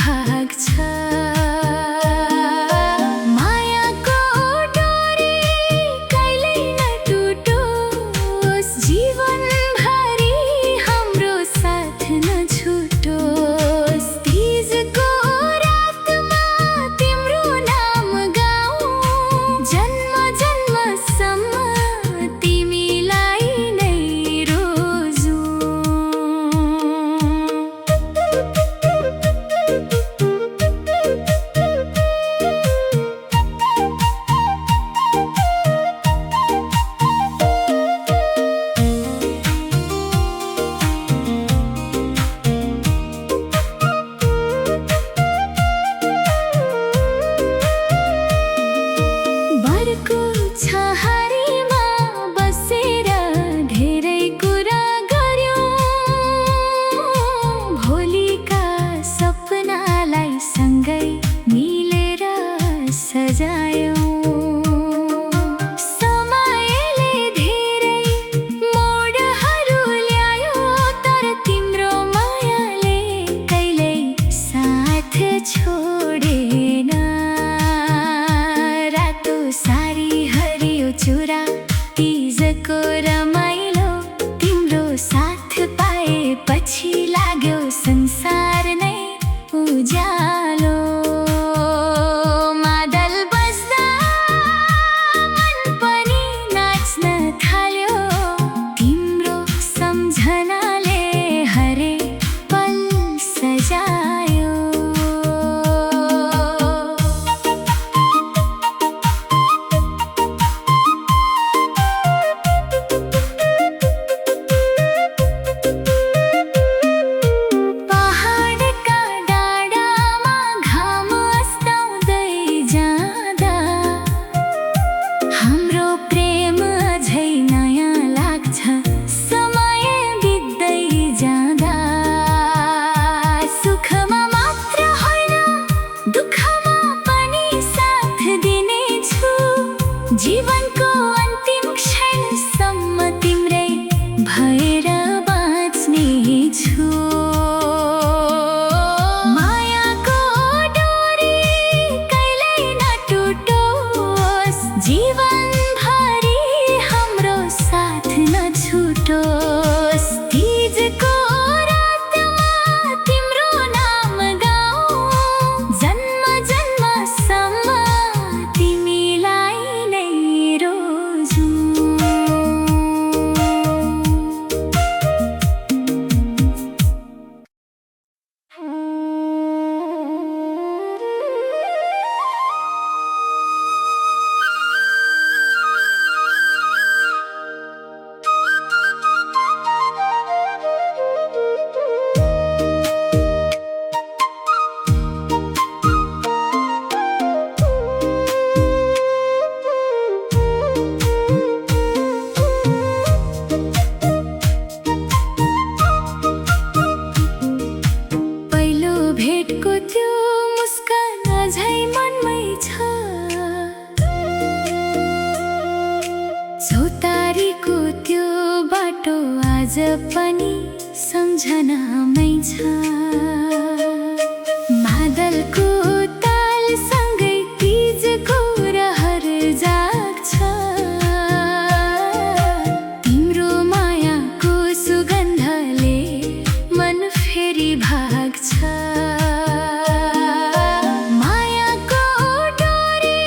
भाग्छ मायाको डोरी कहिल्यै नटुटोस् जीवनभरि हाम्रो साथ नछुटोस् तीजको रातमा तिम्रो नाम गाऊँ जन्म जन्मसम्म तिमीलाई नै रोजौँ बरको छहारीमा बसेर धेरै कुरा गर्यौं भोलिका सपनालाई सँगै मिलेर सजायौं समयले धेरै मोडहरू ल्यायो तर तिम्रो मायाले कहिल्यै साथ छोडेन रातो सारी हरियो चुरा तीजको रमाइलो तिम्रो साथ पाएपछि लाग्यो संसार नै उज्यालो मादल बज्दा मन पनि नाच्न थाल्यो तिम्रो सम्झनाले हरेक पल सजायो पहाडका डाँडामा घाम अस्ताउँदै जाँदा हाम्रो प्रेम अझै नयाँ लाग्छ समय बित्दै जाँदा सुखमा मात्र होइन दुःखमा पनि साथ दिनेछु जीवनको अन्तिम क्षणसम्म तिम्रै भएर बाँच्नेछु मायाको डोरी कहिल्यै नटुटोस् जीवनभरि हाम्रो साथ नछुटोस् तीजको रातमा तिम्रो नाम गाऊँ जन्म जन्मसम्म तिमीलाई नै रोजौँ पहिलो भेटको त्यो मुस्कान अझै मनमै छ चौतारीको त्यो बाटो आज पनि सम्झनामै छ मादलको तालसँगै तीजको रहर जाग्छ तिम्रो मायाको सुगन्धले मन फेरि भाग्छ मायाको डोरी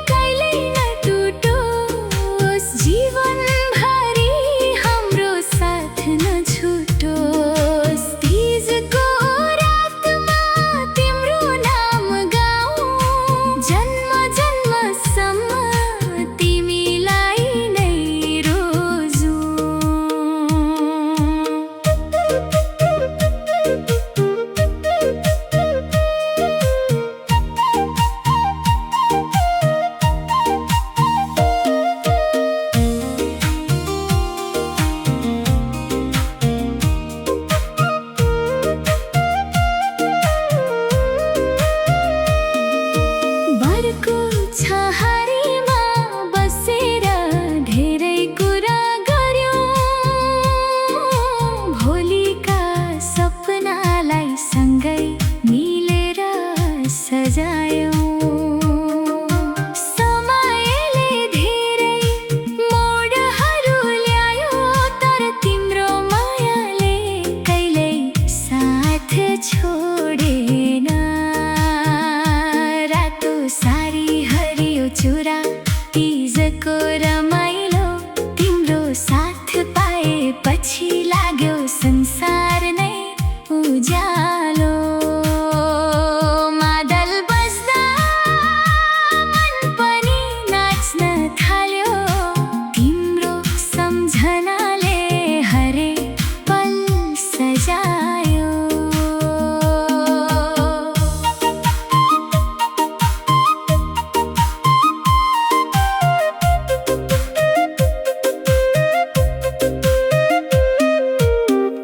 कहिल्यै नटुटोस् जीवनभरि हाम्रो साथ नछुटोस् छोडेन। रातो सारी हरियो चुरा तीजको रमाइलो, तिम्रो साथ पाएपछि लाग्यो संसार नै उज्यालो। मादल बज्दा मन पनि नाच्न थाल्यो, तिम्रो सम्झनाले हरेक पल सजायो।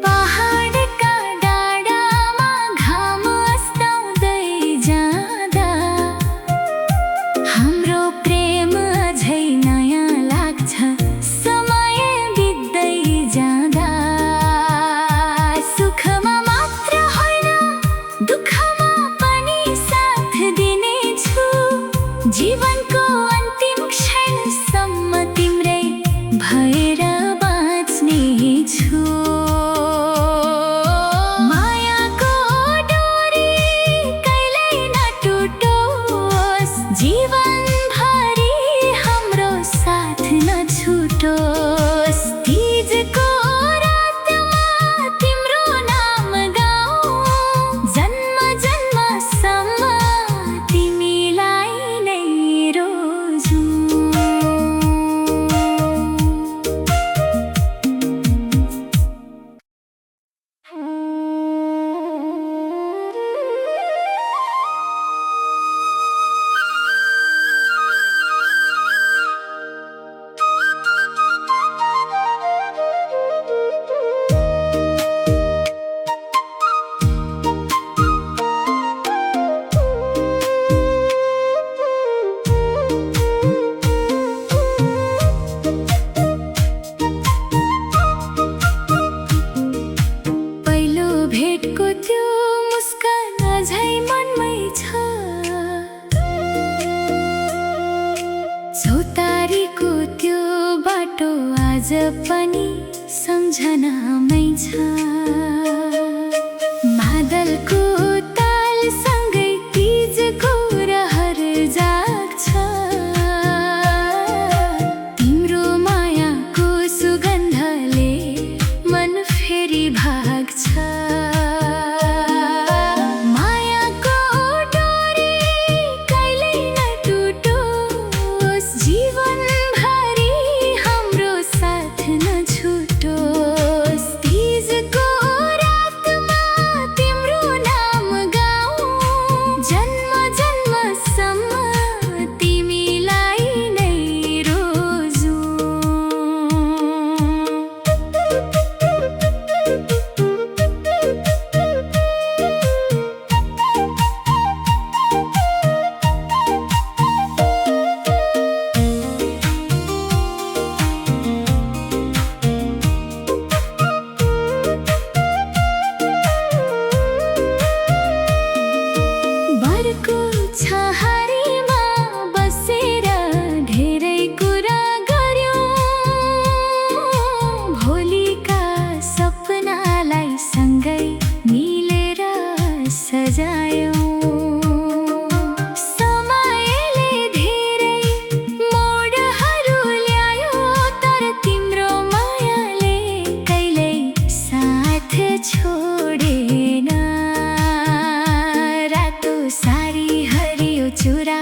पहाडका डाँडामा घाम अस्ताउँदै जाँदा हाम्रो प्रेम अझै नयाँ लाग्छ, समय बित्दै जाँदा। सुखमा मात्र होइन दुःखमा पनि साथ दिनेछु, जीवनको अन्तिम क्षणसम्म तिम्रै भएर बाँच्नेछु। मायाको डोरी कहिल्यै नटुटोस्, जीवनभरि हाम्रो साथ नछुटोस्। तीजको रातमा तिम्रो नाम गाऊँ, जन्म जन्मसम्म तिमीलाई नै रोजौँ। पहिलो भेटको त्यो मुस्कान अझै मनमै छ, चौतारीको त्यो बाटो आज पनि सम्झनामै छ। मादलको तालसँगै तीजको रहर जाग्छ, तिम्रो मायाको सुगन्धले मन फेरि भाग्छ। मायाको डोरी कहिल्यै नटुटोस्, जीवनभरि हाम्रो साथ नछुटोस्। तीजको रातमा तिम्रो नाम गाऊँ, जन्म जन्मसम्म तिमीलाई नै रोजौँ। बरको छहारीमा बसेर धेरै कुरा गर्यौँ, भोलिका सपनालाई सँगै मिलेर सजायौँ। समयले धेरै मोडहरू ल्यायो, तर तिम्रो मायाले कहिल्यै साथ छोडेन। रातो सारी हरियो चुरा